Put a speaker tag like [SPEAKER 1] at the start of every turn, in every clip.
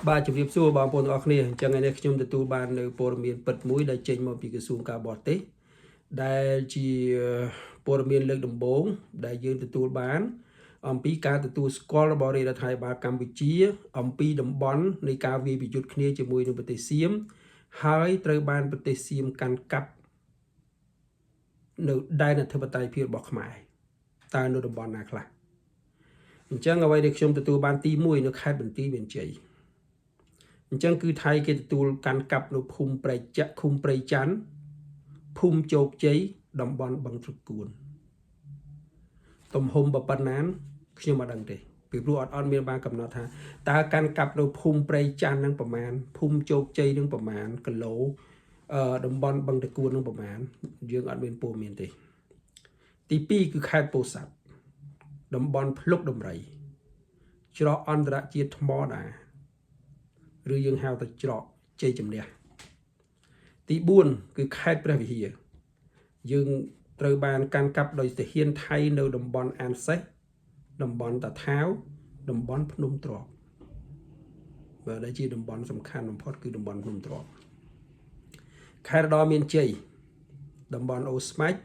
[SPEAKER 1] បាទជំរាបសួរបងប្អូនទាំងអស់គ្នាអញ្ចឹងថ្ងៃនេះខ្ញុំទទួលបាននៅព័ត៌មានពិតមួយដែលចេញមកពីក្រសួងការបរទេសដែលជាព័ត៌មានលើកដំបូងដែលយើងទទួលបានអំពីការទទួលស្គាល់របស់រដ្ឋាភិបាលកម្ពុជាអំពីតំបន់នៃការវាយប្រយុទ្ធគ្នាជាមួយនឹងប្រទេសសៀមហើយត្រូវបានប្រទេសសៀមកាន់កាប់នៅដែនអធិបតេយ្យភាពរបស់ខ្មែរតើនៅតំបន់ណាខ្លះអញ្ចឹងអ្វីដែលខ្ញុំទទួលបានទី1នៅខេត្តបន្ទាយមានជ័យអញ្ចឹងគឺថៃគេទទួលកាន់កាប់នៅភូមិព្រៃចាក់ឃុំព្រៃច័ន្ទភូមិជោគជ័យតំបន់បឹងត្រកួនទំហំប៉ុណ្ណាខ្ញុំមិនដឹងទេពីព្រោះអត់មានបានកំណត់ថាតើកាន់កាប់នៅភូមិព្រៃច័ន្ទនឹងប្រមាណភូមិជោគជ័យនឹងប្រមាណគីឡូតំបន់បឹងត្រកួននឹងប្រមាណយើងអត់មានព័ត៌មានទេទី2គឺខេត្តពោធិ៍សាត់តំបន់ភ្លុកដំរីច្រកអន្តរជាតិថ្មដាឬយើងហៅថាច្រកជ័យជំនះទី4គឺខេត្តព្រះវិហារយើងត្រូវបានកាន់កាប់ដោយទាហានថៃនៅតំបន់អានសេះតំបន់តាថាវតំបន់ភ្នំទ្របបាទដែលជាតំបន់សំខាន់បំផុតគឺតំបន់ភ្នំទ្របខេត្តរតនមានជ័យតំបន់អូស្មាច់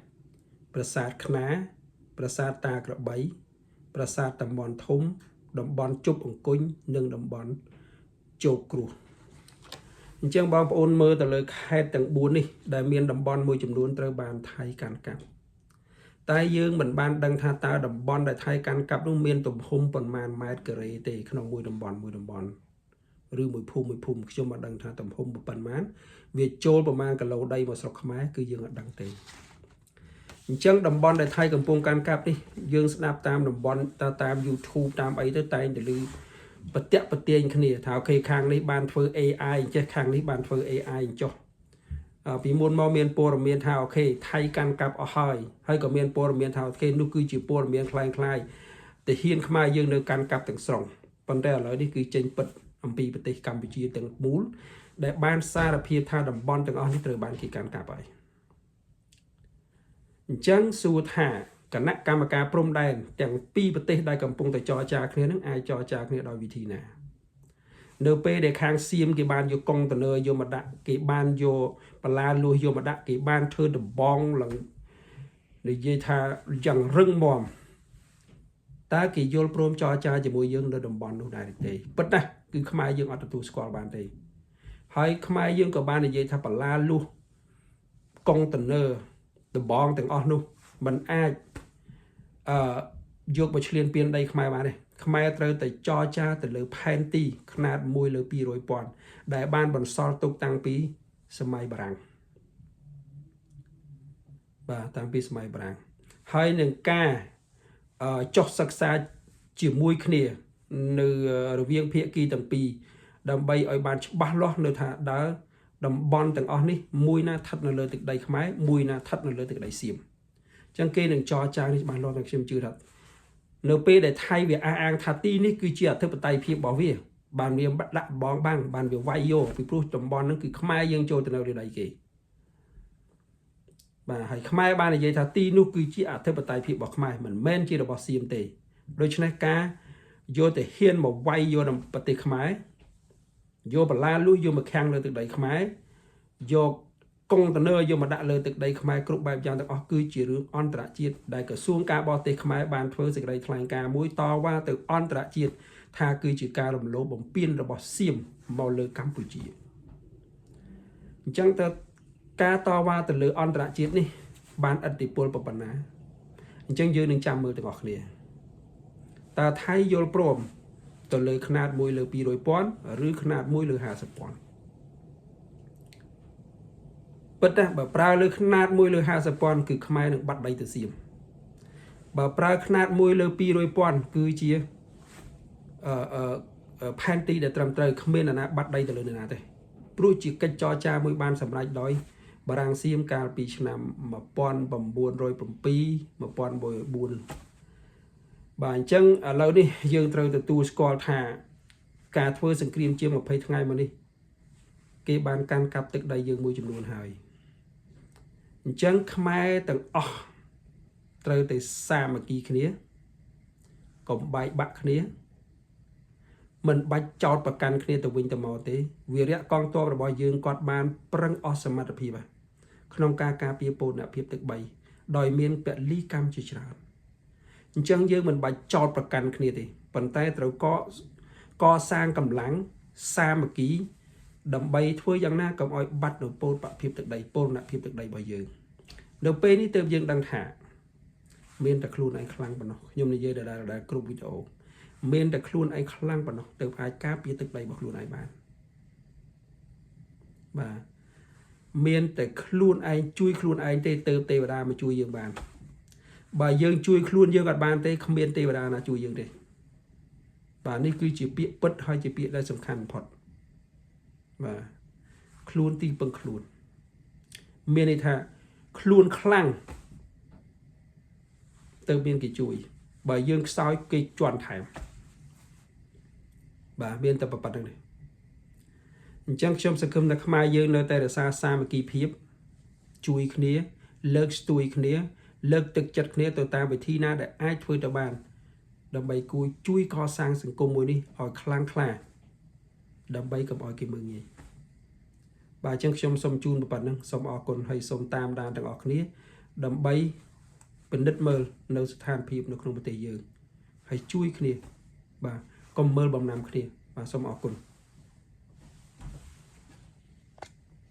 [SPEAKER 1] ប្រាសាទខ្នាប្រាសាទតាក្របីប្រាសាទតំបន់ធំតំបន់ជប់អង្គុញនិងតំបន់ជោគគ្រោះអញ្ចឹងបងប្អូនមើលទៅលើខេត្តទាំង4នេះដែលមានតំបន់មួយចំនួនត្រូវបានថៃកាន់កាប់តែយើងមិនបានដឹងថាតើតំបន់ដែលថៃកាន់កាប់នោះមានទំហំប៉ុន្មានម៉ែត្រការ៉េទេក្នុងមួយតំបន់ឬមួយភូមិខ្ញុំមិនដឹងថាទំហំប៉ុន្មានវាចូលប្រមាណគីឡូដីមកស្រុកខ្មែរគឺយើងអត់ដឹងទេអញ្ចឹងតំបន់ដែលថៃកំពុងកាន់កាប់នេះយើងស្ដាប់តាមតំបន់តាម YouTube តាមអីទៅតែងតែឮបតិបទាញគ្នាថាអូខេខាងនេះបានធ្វើ AI ចេះខាងនេះបានធ្វើ AI ចុះពីមុនមកមានព័ត៌មានថាអូខេថៃកាន់កាប់អស់ហើយក៏មានព័ត៌មានថាអូខេនោះគឺជាព័ត៌មានคล้ายទាហានខ្មែរយើងនៅកាន់កាប់ទាំងស្រុងប៉ុន្តែឥឡូវនេះគឺចេញពិតអំពីប្រទេសកម្ពុជាទាំងមូលដែលបានសារភាពថាតំបន់ទាំងអស់នេះត្រូវបានគេកាន់កាប់ហើយអញ្ចឹងសួរថាគណៈកម្មការព្រំដែនទាំងពីរប្រទេសដែលកំពុងតែចរចាគ្នានឹងអាចចរចាគ្នាដោយវិធីណានៅពេលដែលខាងសៀមគេបានយកកុងតឺន័រយកមកដាក់គេបានយកបន្លាលួសយកមកដាក់គេបានធ្វើដំបងឡើងនិយាយថាយ៉ាងរឹងមាំតើគេយល់ព្រមចរចាជាមួយយើងនៅតំបន់នោះដែរទេពិតណាស់គឺខ្មែរយើងអត់ទទួលស្គាល់បានទេហើយខ្មែរយើងក៏បាននិយាយថាបន្លាលួសកុងតឺន័រដំបងទាំងអស់នោះมันអាចយកមកឈ្លានពានដីខ្មែរបានទេខ្មែរត្រូវតែចរចាទៅលើផែនទីຂະຫນາດ1លើ 200,000 ដែលបានបន្សល់ទុកតាំងពីសម័យបារាំងបាទតាំងពីសម័យបារាំងហើយនឹងការចុះសិក្សាជាមួយគ្នានៅរវាងភាគីទាំងពីរដើម្បីឲ្យបានច្បាស់លាស់នៅថាដើរតំបន់ទាំងអស់នេះមួយណាស្ថិតនៅលើទឹកដីខ្មែរមួយណាស្ថិតនៅលើទឹកដីសៀមអញ្ចឹងគេនឹងចរចានេះច្បាស់លាស់តែខ្ញុំជឿថានៅពេលដែលថៃវាអះអាងថាទីនេះគឺជាអធិបតេយ្យភាពរបស់វាបានវាដាក់បងបាំងបានវាវាយយកពីព្រោះតំបន់ហ្នឹងគឺខ្មែរយើងចូលទៅនៅលើដីគេបាទហើយខ្មែរបាននិយាយថាទីនោះគឺជាអធិបតេយ្យភាពរបស់ខ្មែរមិនមែនជារបស់សៀមទេដូច្នេះការយកទៅហ៊ានមកវាយយកនៅប្រទេសខ្មែរយកបន្លាលួសយកមកខាំងលើទឹកដីខ្មែរយកកុងតឺន័រយកមកដាក់លើទឹកដីខ្មែរគ្រប់បែបយ៉ាងទាំងអស់គឺជារឿងអន្តរជាតិដែលក្រសួងការបរទេសខ្មែរបានធ្វើសេចក្តីថ្លែងការណ៍មួយតវ៉ាទៅអន្តរជាតិថាគឺជាការរំលោភបំពានរបស់សៀមមកលើកម្ពុជាអញ្ចឹងទៅការតវ៉ាទៅលើអន្តរជាតិនេះបានឥទ្ធិពលប៉ុណ្ណាអញ្ចឹងយើងនឹងចាំមើលទាំងអស់គ្នាតើថៃយល់ព្រមទៅលើຂະຫນາດ1លើ 200,000 ឬຂະຫນາດ1លើ 50,000ពិតណាស់បើប្រើលើຂະຫນາດ1លើ 50,000 គឺខ្មែរនឹងបាត់ដីទៅសៀមបើប្រើຂະຫນາດ1លើ 200,000 គឺជាផែនទីដែលត្រឹមត្រូវគ្មានអ្នកណាបាត់ដីទៅលើអ្នកណាទេព្រោះជាកិច្ចចរចាមួយបានសម្រេចដោយបារាំងសៀមកាលពីឆ្នាំ1907 1904បាទអញ្ចឹងឥឡូវនេះយើងត្រូវទទួលស្គាល់ថាការធ្វើសង្គ្រាមជាង20ថ្ងៃមកនេះគេបានកាន់កាប់ទឹកដីយើងមួយចំនួនហើយអញ្ចឹងខ្មែរទាំងអស់ត្រូវតែសាមគ្គីគ្នាកុំបែកបាក់គ្នា មិនបាច់ចោតប្រកាន់គ្នាទៅវិញទៅមកទេវីរៈកងទ័ពរបស់យើងគាត់បានប្រឹងអស់សមត្ថភាពក្នុងការការពារពូនភាពទឹក3ដោយមានពលីកម្មជាច្រើនអញ្ចឹងយើងមិនបាច់ចោតប្រកាន់គ្នាទេប៉ុន្តែត្រូវកសាងកម្លាំងសាមគ្គីដើម្បីធ្វើយ៉ាងណាកុំឲ្យបាត់នៅពលភាពទឹកដីពលភាពទឹកដីរបស់យើងនៅពេលនេះទើបយើងដឹងថាមានតែខ្លួនឯងខ្លាំងប៉ុណ្ណោះខ្ញុំនិយាយដែលគ្រប់វីដេអូមានតែខ្លួនឯងខ្លាំងប៉ុណ្ណោះទើបអាចការពារទឹកដីរបស់ខ្លួនឯងបានបាទមានតែខ្លួនឯងជួយខ្លួនឯងទេទើបទេវតាមកជួយយើងបានបើយើងជួយខ្លួនយើងអត់បានទេគ្មានទេវតាណាជួយយើងទេបាទនេះគឺជាពាក្យពិតហើយជាពាក្យដែលសំខាន់បំផុតបាទខ្លួនទីពឹងខ្លួនមានន័យថាខ្លួនខ្លាំងទៅមានគេជួយបើយើងខ្សោយគេជន់ថែមបាទមានតែប៉ុណ្្នឹងទេអញ្ចឹងខ្ញុំសង្ឃឹមថាខ្មែរយើងនៅតែរក្សាសាមគ្គីភាពជួយគ្នាលើកស្ទួយគ្នាលើកទឹកចិត្តគ្នាទៅតាមវិធីណាដែលអាចធ្វើទៅបានដើម្បីជួយកសាងសង្គមមួយនេះឲ្យខ្លាំងក្លាដើម្បីកុំឲ្យគេមើលងាយបាទអញ្ចឹងខ្ញុំសូមជូនប៉ុណ្្នឹងសូមអរគុណហើយសូមតាមដានទាំងអស់គ្នាដើម្បីពិនិត្យមើលនៅស្ថានភាពនៅក្នុងប្រទេសយើងហើយជួយគ្នាបាទកុំមើលបំណាំគ្នាបាទសូមអរគុណ